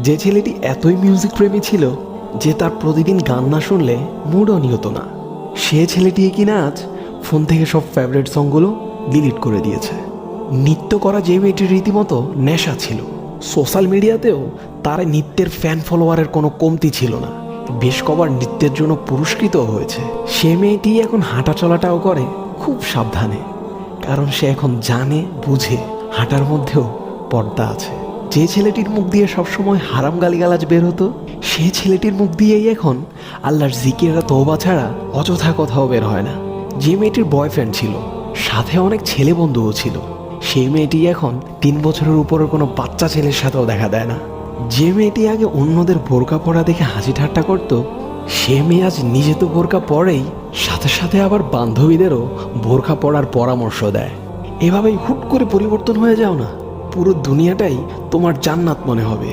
যে ছেলেটি এতই মিউজিক প্রেমী ছিল যে তার প্রতিদিন গান না শুনলে মুডও নিহত না, সে ছেলেটি কিনা আজ ফোন থেকে সব ফেভারিট সংগুলো ডিলিট করে দিয়েছে। নৃত্য করা যে মেয়েটির রীতিমতো নেশা ছিল, সোশ্যাল মিডিয়াতেও তার নৃত্যের ফ্যান ফলোয়ারের কোনো কমতি ছিল না, বেশ কবার নৃত্যের জন্য পুরস্কৃত হয়েছে। সে মেয়েটি এখন হাঁটা চলাটাও করে খুব সাবধানে, কারণ সে এখন জানে বুঝে হাঁটার মধ্যেও পর্দা আছে। যে ছেলেটির মুখ দিয়ে সবসময় হারাম গালিগালাজ বের হতো, সে ছেলেটির মুখ দিয়েই এখন আল্লাহর জিকিরা তওবা ছাড়া অযথা কথাও বের হয় না। যে মেয়েটির বয়ফ্রেন্ড ছিল, সাথে অনেক ছেলে বন্ধুও ছিল, সেই মেয়েটি এখন 3 বছরের উপরের কোনো বাচ্চা ছেলের সাথেও দেখা দেয় না। যে মেয়েটি আগে অন্যদের বোরকা পরা দেখে হাসি ঠাট্টা করত, সে মেয়ে আজ নিজে তো বোরকা পরেই সাথে সাথে আবার বান্ধবীদেরও বোরকা পরার পরামর্শ দেয়। এভাবেই হুট করে পরিবর্তন হয়ে যাও না, পুরো দুনিয়াটাই তোমার জান্নাত মনে হবে।